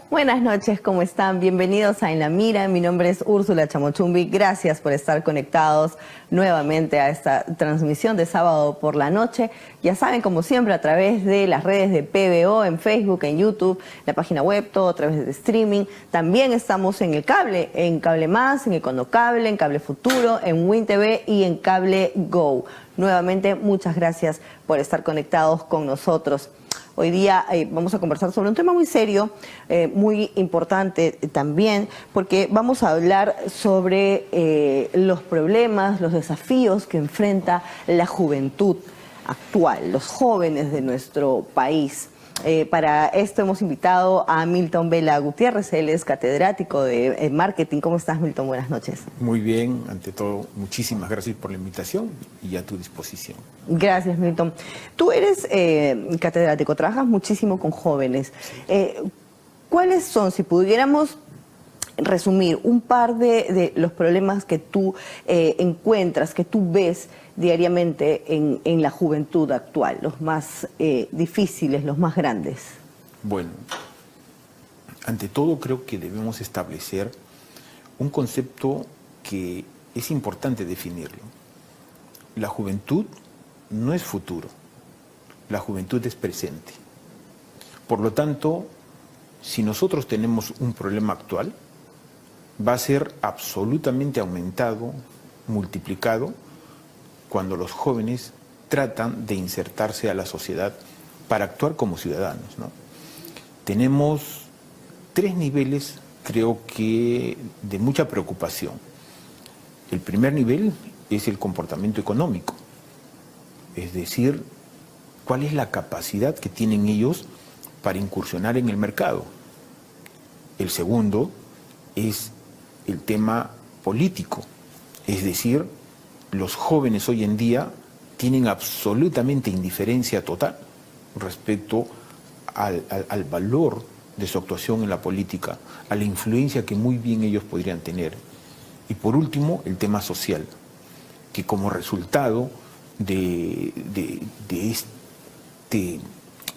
Buenas noches, ¿cómo están? Bienvenidos a En la Mira. Mi nombre es Úrsula Chamochumbi. Gracias por estar conectados nuevamente a esta transmisión de sábado por la noche. Ya saben, como siempre, a través de las redes de PBO, en Facebook, en YouTube, la página web, todo a través de streaming. También estamos en el cable, en Cable Más, en Econocable, en Cable Futuro, en Win TV y en Cable Go. Nuevamente, muchas gracias por estar conectados con nosotros. Hoy día vamos a conversar sobre un tema muy serio, muy importante también, porque vamos a hablar sobre los problemas, los desafíos que enfrenta la juventud actual, los jóvenes de nuestro país. Para esto hemos invitado a Milton Vela Gutiérrez. Él es catedrático de marketing. ¿Cómo estás, Milton? Buenas noches. Muy bien, ante todo, muchísimas gracias por la invitación y a tu disposición. Gracias, Milton. Tú eres catedrático, trabajas muchísimo con jóvenes. ¿Cuáles son, si pudiéramos resumir, un par de los problemas que tú encuentras, que tú ves diariamente en la juventud actual, los más difíciles, los más grandes? Bueno, ante todo creo que debemos establecer un concepto que es importante definirlo. La juventud no es futuro, la juventud es presente. Por lo tanto, si nosotros tenemos un problema actual, va a ser absolutamente aumentado, multiplicado, cuando los jóvenes tratan de insertarse a la sociedad para actuar como ciudadanos, ¿no? Tenemos tres niveles, creo que, de mucha preocupación. El primer nivel es el comportamiento económico, es decir, cuál es la capacidad que tienen ellos para incursionar en el mercado. El segundo es el tema político, es decir, los jóvenes hoy en día tienen absolutamente indiferencia total respecto al valor de su actuación en la política, a la influencia que muy bien ellos podrían tener. Y por último, el tema social, que como resultado de este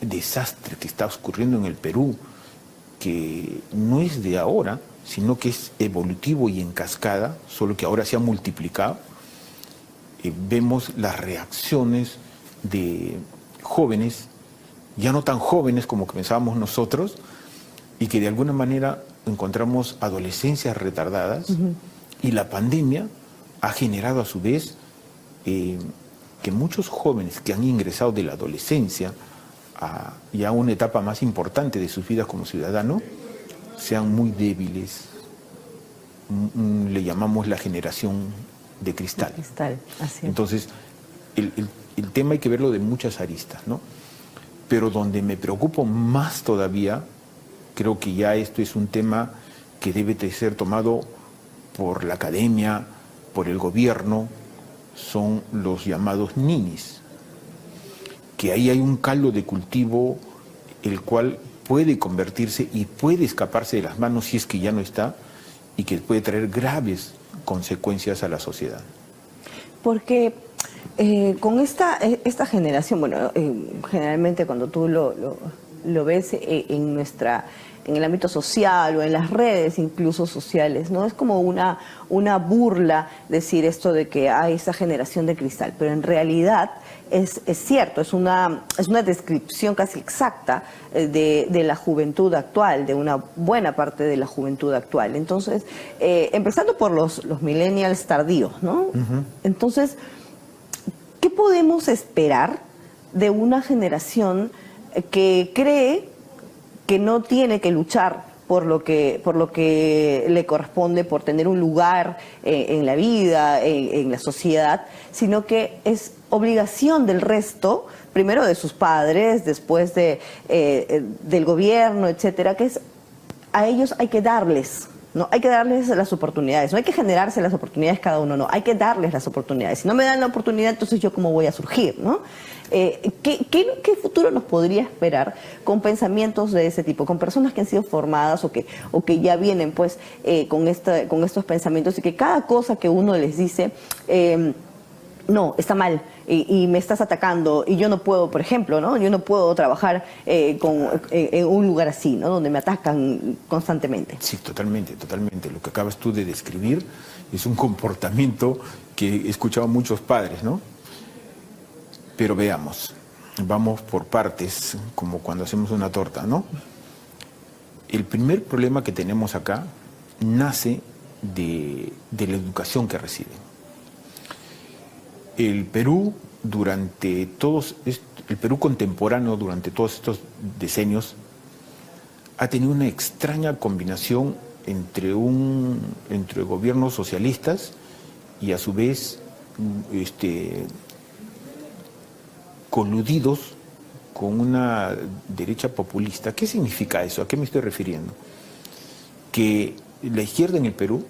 desastre que está ocurriendo en el Perú, que no es de ahora, sino que es evolutivo y en cascada, solo que ahora se ha multiplicado, vemos las reacciones de jóvenes, ya no tan jóvenes como pensábamos nosotros, y que de alguna manera encontramos adolescencias retardadas, y la pandemia ha generado a su vez que muchos jóvenes que han ingresado de la adolescencia a ya una etapa más importante de sus vidas como ciudadanos, sean muy débiles. Le llamamos la generación de cristal. Así es. Entonces, el tema hay que verlo de muchas aristas, ¿no? Pero donde me preocupo más todavía, creo que ya esto es un tema que debe de ser tomado por la academia, por el gobierno, son los llamados ninis, que ahí hay un caldo de cultivo el cual puede convertirse y puede escaparse de las manos si es que ya no está, y que puede traer graves consecuencias a la sociedad. Porque con esta generación, bueno, generalmente cuando tú lo ves en el ámbito social o en las redes incluso sociales, ¿no? Es como una burla decir esto de que hay esa generación de cristal, pero en realidad es cierto, es una descripción casi exacta de la juventud actual, de una buena parte de la juventud actual. Entonces, empezando por los millennials tardíos, ¿no? Entonces, ¿qué podemos esperar de una generación que cree que no tiene que luchar por lo que le corresponde, por tener un lugar en la vida, en la sociedad, sino que es obligación del resto, primero de sus padres, después del gobierno, etcétera, que es a ellos hay que darles, ¿no? Hay que darles las oportunidades, no hay que generarse las oportunidades cada uno, no, hay que darles las oportunidades. Si no me dan la oportunidad, entonces yo cómo voy a surgir, ¿no? ¿Qué futuro nos podría esperar con pensamientos de ese tipo, con personas que han sido formadas o que ya vienen pues con estos pensamientos, y que cada cosa que uno les dice no, está mal y me estás atacando y yo no puedo, por ejemplo, ¿no? Yo no puedo trabajar en un lugar así, ¿no? Donde me atacan constantemente. Sí, totalmente, totalmente. Lo que acabas tú de describir es un comportamiento que he escuchado a muchos padres, ¿no? Pero veamos, vamos por partes, como cuando hacemos una torta, ¿no? El primer problema que tenemos acá nace de la educación que reciben. El Perú el Perú contemporáneo durante todos estos decenios ha tenido una extraña combinación entre gobiernos socialistas y a su vez coludidos con una derecha populista. ¿Qué significa eso? ¿A qué me estoy refiriendo? Que la izquierda en el Perú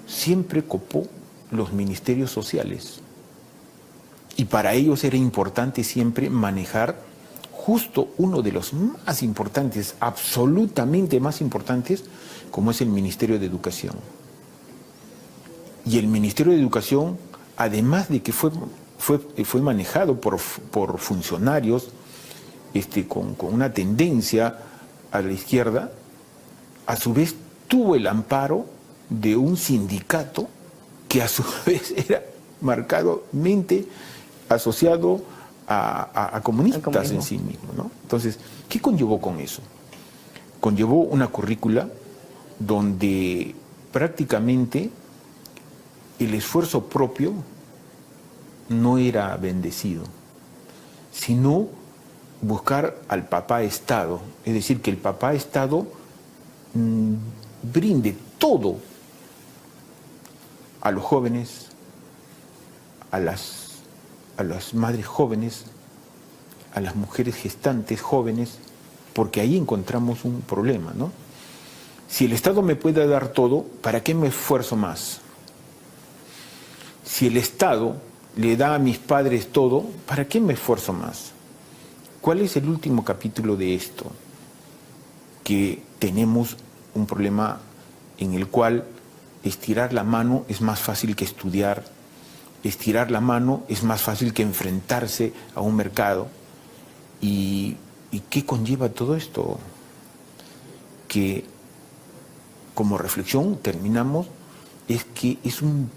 siempre copó los ministerios sociales. Y para ellos era importante siempre manejar justo uno de los más importantes, absolutamente más importantes, como es el Ministerio de Educación. Y el Ministerio de Educación, además de que fue manejado por funcionarios con una tendencia a la izquierda, a su vez tuvo el amparo de un sindicato que a su vez era marcadamente asociado a comunistas en sí mismo, ¿no? Entonces, ¿qué conllevó con eso? Conllevó una currícula donde prácticamente el esfuerzo propio no era bendecido, sino buscar al papá Estado, es decir, que el papá Estado brinde todo a los jóvenes, a las madres jóvenes, a las mujeres gestantes jóvenes, porque ahí encontramos un problema, ¿no? Si el Estado me puede dar todo, ¿para qué me esfuerzo más? Si el Estado le da a mis padres todo, ¿para qué me esfuerzo más? ¿Cuál es el último capítulo de esto? Que tenemos un problema en el cual estirar la mano es más fácil que estudiar, estirar la mano es más fácil que enfrentarse a un mercado. ¿Y qué conlleva todo esto? Que como reflexión terminamos, es que es un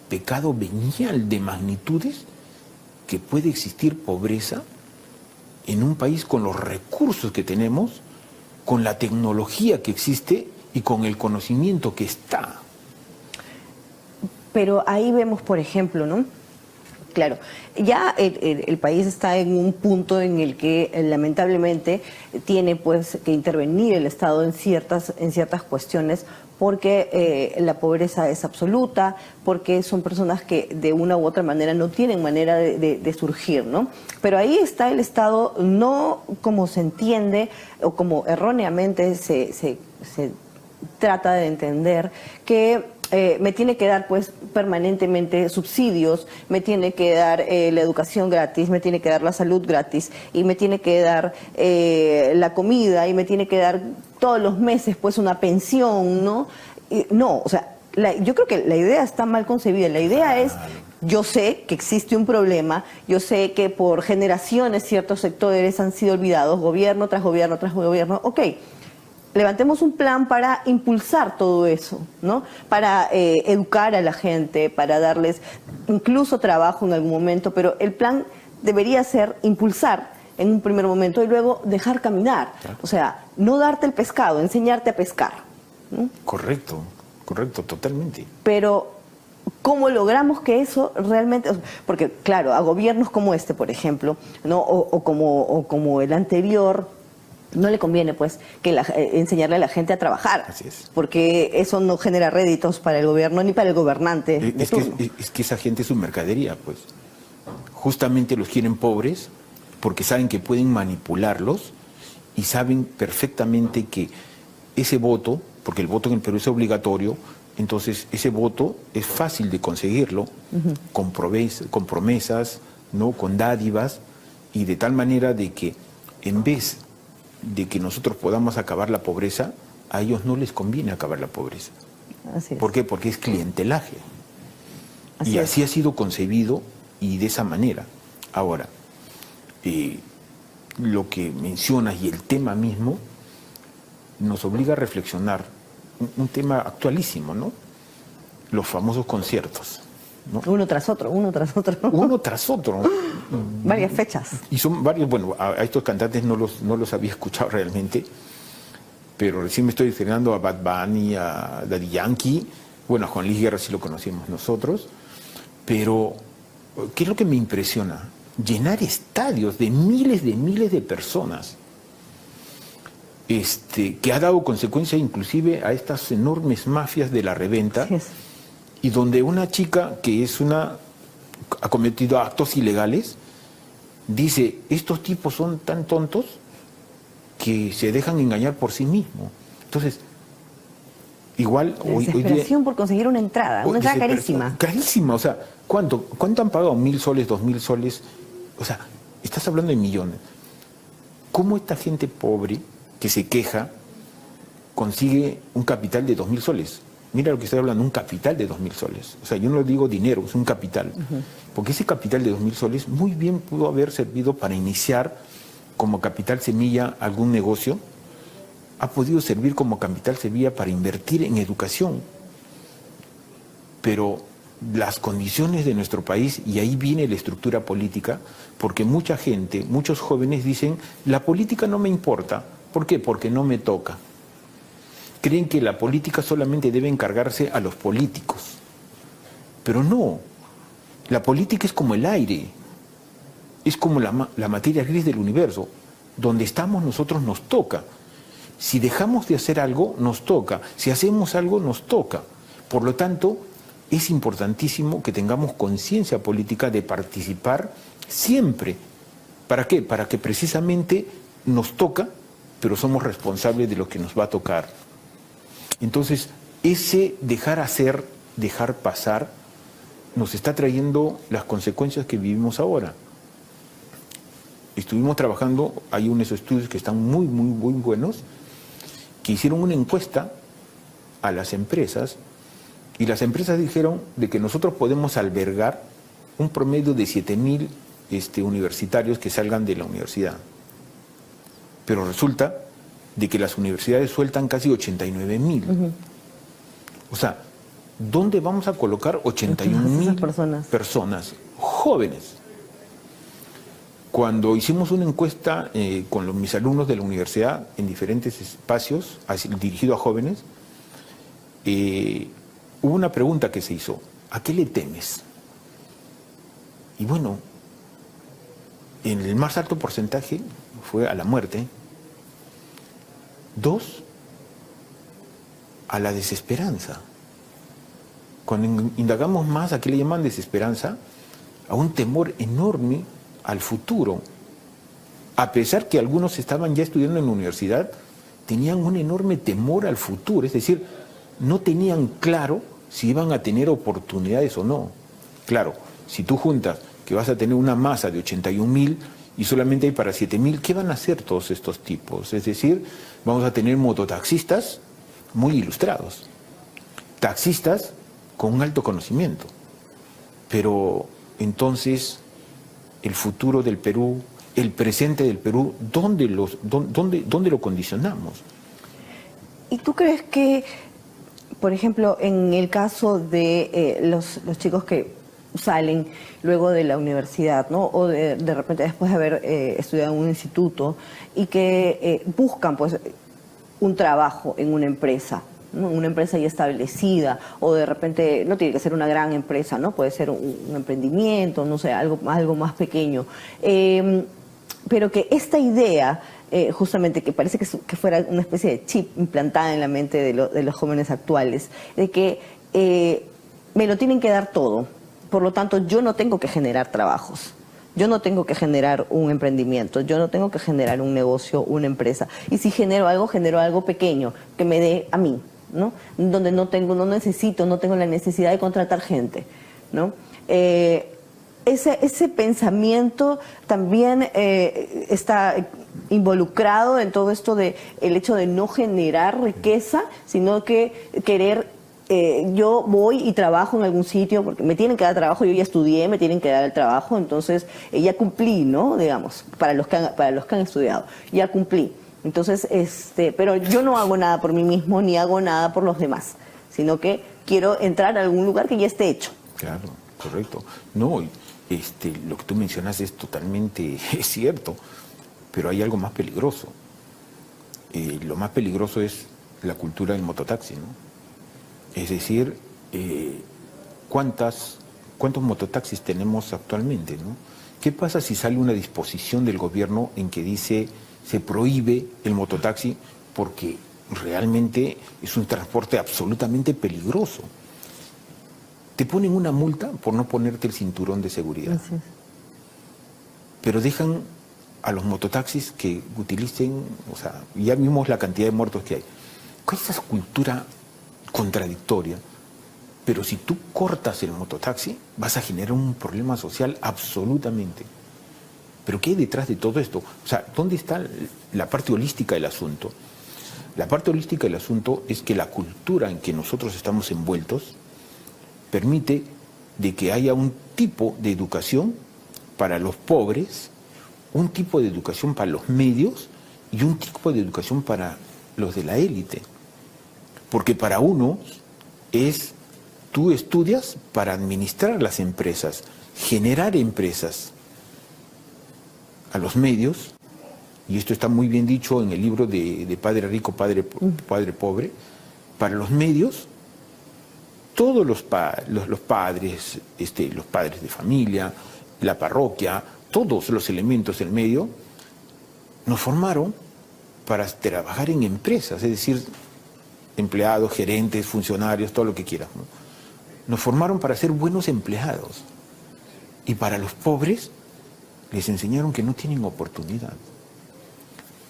pecado venial de magnitudes que puede existir pobreza en un país con los recursos que tenemos, con la tecnología que existe y con el conocimiento que está. Pero ahí vemos, por ejemplo, ¿no? Claro, ya el país está en un punto en el que lamentablemente tiene pues que intervenir el Estado en ciertas cuestiones porque la pobreza es absoluta, porque son personas que de una u otra manera no tienen manera de surgir, ¿no? Pero ahí está el Estado, no como se entiende o como erróneamente se trata de entender que me tiene que dar pues permanentemente subsidios, me tiene que dar la educación gratis, me tiene que dar la salud gratis y me tiene que dar la comida y me tiene que dar todos los meses pues una pensión, ¿no? No, o sea, yo creo que la idea está mal concebida. La idea es, yo sé que existe un problema, yo sé que por generaciones ciertos sectores han sido olvidados, gobierno tras gobierno tras gobierno, ok. Levantemos un plan para impulsar todo eso, ¿no? Para educar a la gente, para darles incluso trabajo en algún momento, pero el plan debería ser impulsar en un primer momento y luego dejar caminar. Claro. O sea, no darte el pescado, enseñarte a pescar, ¿no? Correcto, correcto, totalmente. Pero ¿cómo logramos que eso realmente...? Porque, claro, a gobiernos como este, por ejemplo, ¿no? o como el anterior, no le conviene pues que enseñarle a la gente a trabajar. Así es. Porque eso no genera réditos para el gobierno ni para el gobernante. Es que esa gente es su mercadería, pues. Justamente los quieren pobres porque saben que pueden manipularlos y saben perfectamente que ese voto, porque el voto en el Perú es obligatorio, entonces ese voto es fácil de conseguirlo con promesas, ¿no? Con dádivas, y de tal manera de que en vez de que nosotros podamos acabar la pobreza, a ellos no les conviene acabar la pobreza. Así es. ¿Por qué? Porque es clientelaje. Así y es. así ha sido concebido y de esa manera. Ahora, lo que mencionas y el tema mismo nos obliga a reflexionar. Un tema actualísimo, ¿no? Los famosos conciertos, ¿no? Uno tras otro, uno tras otro. Uno tras otro. Varias fechas. Y son varios, bueno, a estos cantantes no los había escuchado realmente, pero recién me estoy estrenando a Bad Bunny, a Daddy Yankee, bueno, a Juan Luis Guerra sí lo conocimos nosotros, pero ¿qué es lo que me impresiona? Llenar estadios de miles de personas, que ha dado consecuencia inclusive a estas enormes mafias de la reventa, Así es. y donde una chica que ha cometido actos ilegales, dice, estos tipos son tan tontos que se dejan engañar por sí mismos. Entonces, igual Desesperación por conseguir una entrada carísima. Carísima, o sea, ¿cuánto han pagado? 1.000 soles, 2.000 soles, o sea, estás hablando de millones. ¿Cómo esta gente pobre que se queja consigue un capital de 2.000 soles? Mira lo que estoy hablando, un capital de 2.000 soles. O sea, yo no digo dinero, es un capital. Porque ese capital de 2.000 soles muy bien pudo haber servido para iniciar como capital semilla algún negocio. Ha podido servir como capital semilla para invertir en educación. Pero las condiciones de nuestro país, y ahí viene la estructura política, porque mucha gente, muchos jóvenes dicen, la política no me importa. ¿Por qué? Porque no me toca. Creen que la política solamente debe encargarse a los políticos. Pero no, la política es como el aire, es como la materia gris del universo. Donde estamos nosotros nos toca. Si dejamos de hacer algo, nos toca. Si hacemos algo, nos toca. Por lo tanto, es importantísimo que tengamos conciencia política de participar siempre. ¿Para qué? Para que precisamente nos toca, pero somos responsables de lo que nos va a tocar. Entonces, ese dejar hacer, dejar pasar, nos está trayendo las consecuencias que vivimos ahora. Estuvimos trabajando, hay unos estudios que están muy buenos, que hicieron una encuesta a las empresas, y las empresas dijeron de que nosotros podemos albergar un promedio de 7.000 universitarios que salgan de la universidad. Pero resulta de que las universidades sueltan casi 89.000. O sea, ¿dónde vamos a colocar 81.000 personas jóvenes? Cuando hicimos una encuesta con mis alumnos de la universidad en diferentes espacios dirigido a jóvenes, hubo una pregunta que se hizo: ¿a qué le temes? Y bueno, en el más alto porcentaje fue a la muerte. 2, a la desesperanza. Cuando indagamos más, ¿a qué le llaman desesperanza? A un temor enorme al futuro. A pesar que algunos estaban ya estudiando en la universidad, tenían un enorme temor al futuro, es decir, no tenían claro si iban a tener oportunidades o no. Claro, si tú juntas que vas a tener una masa de 81.000 y solamente hay para 7.000, ¿qué van a hacer todos estos tipos? Es decir, vamos a tener mototaxistas muy ilustrados, taxistas con un alto conocimiento. Pero entonces, el futuro del Perú, el presente del Perú, ¿dónde lo condicionamos? ¿Y tú crees que, por ejemplo, en el caso de los chicos que salen luego de la universidad, ¿no? O de repente después de haber estudiado en un instituto y que buscan pues un trabajo en una empresa, ¿no? Una empresa ya establecida, o de repente no tiene que ser una gran empresa, ¿no? Puede ser un emprendimiento, no sé, algo más pequeño, pero que esta idea justamente, que parece que fuera una especie de chip implantada en la mente de los jóvenes actuales, de que me lo tienen que dar todo. Por lo tanto, yo no tengo que generar trabajos, yo no tengo que generar un emprendimiento, yo no tengo que generar un negocio, una empresa. Y si genero algo pequeño que me dé a mí, ¿no? Donde no tengo la necesidad de contratar gente, ¿no? Ese pensamiento también está involucrado en todo esto de el hecho de no generar riqueza, sino que querer yo voy y trabajo en algún sitio, porque me tienen que dar trabajo, yo ya estudié, me tienen que dar el trabajo, entonces ya cumplí, ¿no? Digamos, para los que han estudiado, ya cumplí. Entonces, pero yo no hago nada por mí mismo, ni hago nada por los demás, sino que quiero entrar a algún lugar que ya esté hecho. Claro, correcto. No, lo que tú mencionas es totalmente es cierto, pero hay algo más peligroso. Lo más peligroso es la cultura del mototaxi, ¿no? Es decir, ¿cuántos mototaxis tenemos actualmente, ¿no? ¿Qué pasa si sale una disposición del gobierno en que dice se prohíbe el mototaxi porque realmente es un transporte absolutamente peligroso? Te ponen una multa por no ponerte el cinturón de seguridad. Gracias. Pero dejan a los mototaxis que utilicen, o sea, ya vimos la cantidad de muertos que hay. ¿Cuál es esa cultura contradictoria? Pero si tú cortas el mototaxi, vas a generar un problema social absolutamente. ¿Pero qué hay detrás de todo esto? O sea, ¿dónde está la parte holística del asunto? La parte holística del asunto es que la cultura en que nosotros estamos envueltos permite de que haya un tipo de educación para los pobres, un tipo de educación para los medios y un tipo de educación para los de la élite. Porque para uno tú estudias para administrar las empresas, generar empresas. A los medios, y esto está muy bien dicho en el libro de Padre Rico, Padre Pobre, para los medios, todos los padres, los padres de familia, la parroquia, todos los elementos del medio, nos formaron para trabajar en empresas, es decir, empleados, gerentes, funcionarios, todo lo que quieras, ¿no? Nos formaron para ser buenos empleados. Y para los pobres les enseñaron que no tienen oportunidad.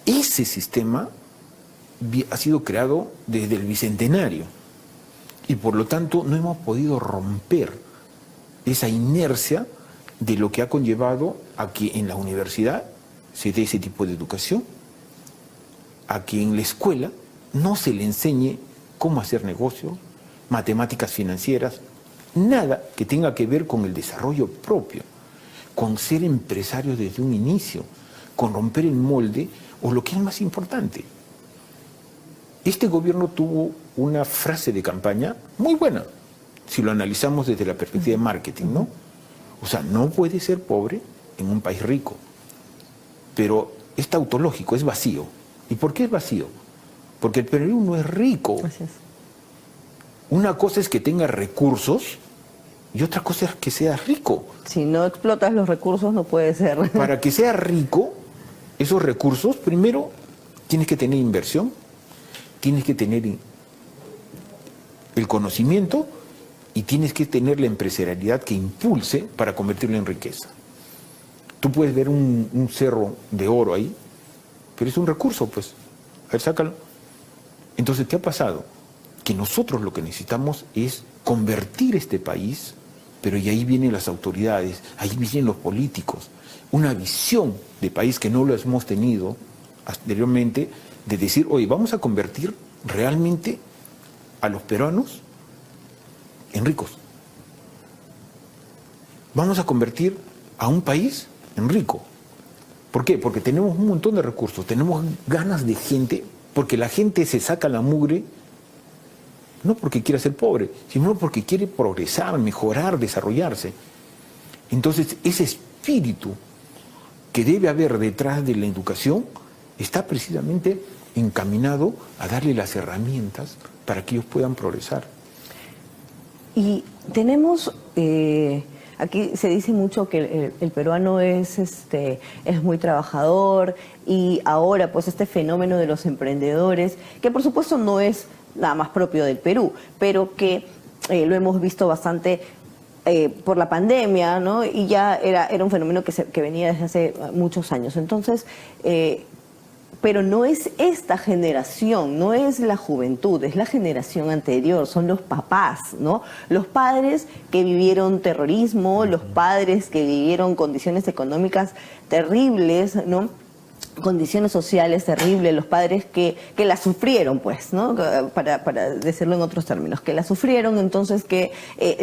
Ese sistema ha sido creado desde el Bicentenario y por lo tanto no hemos podido romper esa inercia de lo que ha conllevado a que en la universidad se dé ese tipo de educación, a que en la escuela no se le enseñe cómo hacer negocio, matemáticas financieras, nada que tenga que ver con el desarrollo propio, con ser empresario desde un inicio, con romper el molde, o lo que es más importante. Este gobierno tuvo una frase de campaña muy buena, si lo analizamos desde la perspectiva de marketing, ¿no? O sea, no puede ser pobre en un país rico, pero es tautológico, es vacío. ¿Y por qué es vacío? Porque el Perú no es rico. Gracias. Una cosa es que tenga recursos y otra cosa es que sea rico. Si no explotas los recursos no puede ser. Para que sea rico, esos recursos, primero tienes que tener inversión, tienes que tener el conocimiento y tienes que tener la empresarialidad que impulse para convertirlo en riqueza. Tú puedes ver un cerro de oro ahí, pero es un recurso, pues. A ver, sácalo. Entonces, ¿qué ha pasado? Que nosotros lo que necesitamos es convertir este país, pero y ahí vienen las autoridades, ahí vienen los políticos, una visión de país que no lo hemos tenido anteriormente, de decir, oye, vamos a convertir realmente a los peruanos en ricos. Vamos a convertir a un país en rico. ¿Por qué? Porque tenemos un montón de recursos, tenemos ganas de gente, porque la gente se saca la mugre no porque quiera ser pobre, sino porque quiere progresar, mejorar, desarrollarse. Entonces, ese espíritu que debe haber detrás de la educación está precisamente encaminado a darle las herramientas para que ellos puedan progresar. Y tenemos, aquí se dice mucho que el peruano es muy trabajador, y ahora pues este fenómeno de los emprendedores, que por supuesto no es nada más propio del Perú, pero que lo hemos visto bastante por la pandemia, ¿no? Y ya era un fenómeno que venía desde hace muchos años. Entonces, pero no es esta generación, no es la juventud, es la generación anterior, son los papás, ¿no? Los padres que vivieron terrorismo, los padres que vivieron condiciones económicas terribles, ¿no? condiciones sociales terribles, los padres que la sufrieron, pues, ¿no? Para decirlo en otros términos, que la sufrieron, entonces que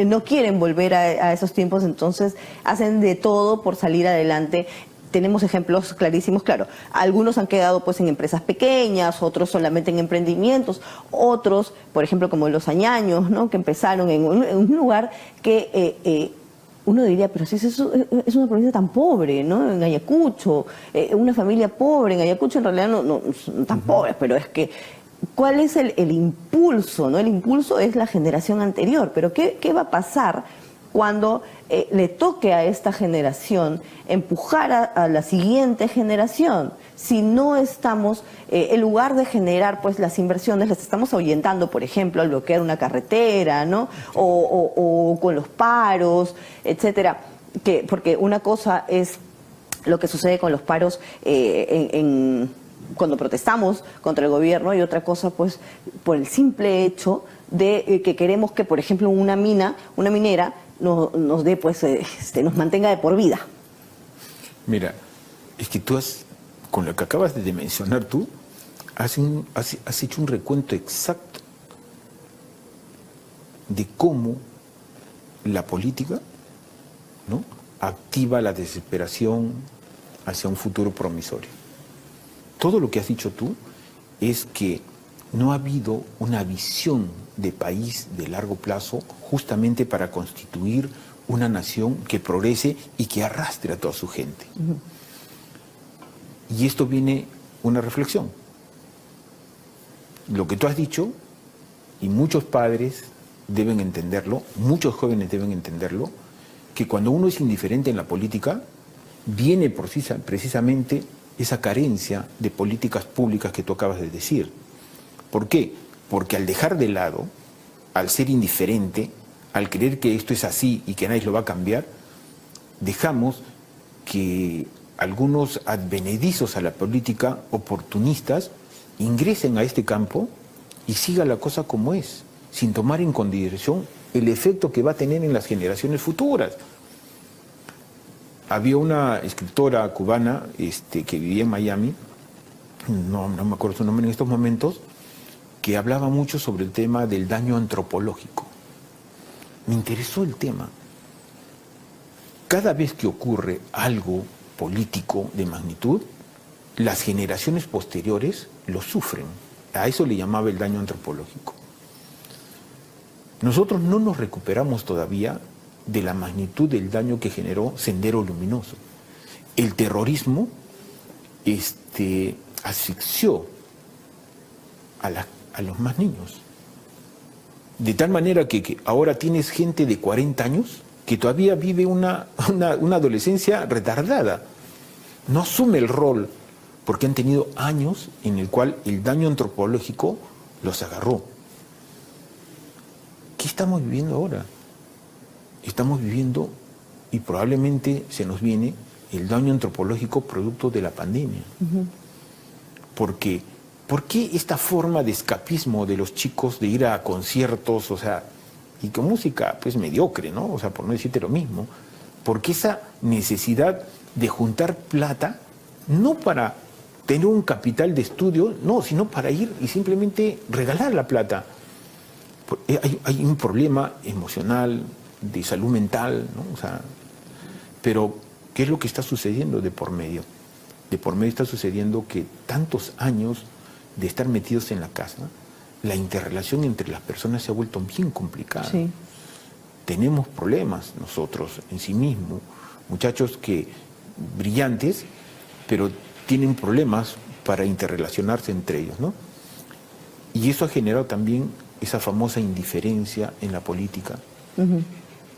no quieren volver a esos tiempos, entonces hacen de todo por salir adelante. Tenemos ejemplos clarísimos, claro, algunos han quedado pues en empresas pequeñas, otros solamente en emprendimientos, otros, por ejemplo, como los Añaños, ¿no? Que empezaron en un lugar que uno diría, pero si es una provincia tan pobre, ¿no? En Ayacucho, una familia pobre en Ayacucho en realidad no son tan pobres, pero es que ¿cuál es el impulso, ¿no? El impulso es la generación anterior, pero ¿qué va a pasar cuando le toque a esta generación empujar a la siguiente generación? Si no estamos, en lugar de generar pues las inversiones, las estamos ahuyentando, por ejemplo, al bloquear una carretera, ¿no? O con los paros, etcétera. Porque una cosa es lo que sucede con los paros cuando protestamos contra el gobierno, y otra cosa pues por el simple hecho de que queremos que, por ejemplo, una minera nos dé pues nos mantenga de por vida. Mira, es que con lo que acabas de mencionar tú, has hecho un recuento exacto de cómo la política, ¿no?, activa la desesperación hacia un futuro promisorio. Todo lo que has dicho tú es que no ha habido una visión de país de largo plazo justamente para constituir una nación que progrese y que arrastre a toda su gente. Y esto viene una reflexión. Lo que tú has dicho, y muchos padres deben entenderlo, muchos jóvenes deben entenderlo, que cuando uno es indiferente en la política, viene precisamente esa carencia de políticas públicas que tú acabas de decir. ¿Por qué? Porque al dejar de lado, al ser indiferente, al creer que esto es así y que nadie lo va a cambiar, dejamos que algunos advenedizos a la política, oportunistas, ingresen a este campo y siga la cosa como es, sin tomar en consideración el efecto que va a tener en las generaciones futuras. Había una escritora cubana que vivía en Miami, no me acuerdo su nombre en estos momentos, que hablaba mucho sobre el tema del daño antropológico. Me interesó el tema. Cada vez que ocurre algo político de magnitud, las generaciones posteriores lo sufren. A eso le llamaba el daño antropológico. Nosotros no nos recuperamos todavía de la magnitud del daño que generó Sendero Luminoso. El terrorismo asfixió a los más niños. De tal manera que ahora tienes gente de 40 años que todavía vive una adolescencia retardada. No asume el rol porque han tenido años en el cual el daño antropológico los agarró. ¿Qué estamos viviendo ahora? Estamos viviendo, y probablemente se nos viene, el daño antropológico producto de la pandemia. Porque ¿por qué esta forma de escapismo de los chicos de ir a conciertos, y con música pues mediocre, ¿no? Por no decirte lo mismo? ¿Por qué esa necesidad de juntar plata, no para tener un capital de estudio, no, sino para ir y simplemente regalar la plata? Hay un problema emocional, de salud mental, ¿no? Pero ¿qué es lo que está sucediendo de por medio? De por medio está sucediendo que tantos años de estar metidos en la casa, la interrelación entre las personas se ha vuelto bien complicada. Sí. Tenemos problemas nosotros en sí mismos, muchachos brillantes, pero tienen problemas para interrelacionarse entre ellos, ¿no? Y eso ha generado también esa famosa indiferencia en la política.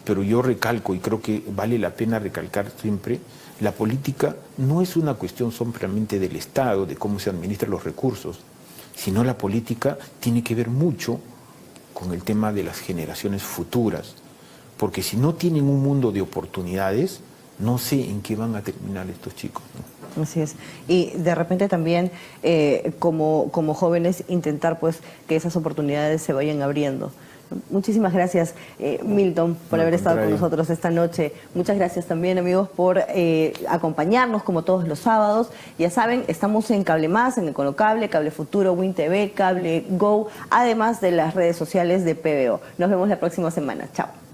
Pero yo recalco, y creo que vale la pena recalcar siempre, la política no es una cuestión solamente del Estado, de cómo se administran los recursos, sino la política tiene que ver mucho con el tema de las generaciones futuras, porque si no tienen un mundo de oportunidades, no sé en qué van a terminar estos chicos, ¿no? Así es. Y de repente también, como jóvenes, intentar pues que esas oportunidades se vayan abriendo. Muchísimas gracias, Milton, por No, haber al estado con contrario. nosotros esta noche. Muchas gracias también, amigos, por acompañarnos como todos los sábados. Ya saben, estamos en Cable Más, en Econocable, Cable Futuro, Win TV, Cable Go, además de las redes sociales de PBO. Nos vemos la próxima semana. Chao.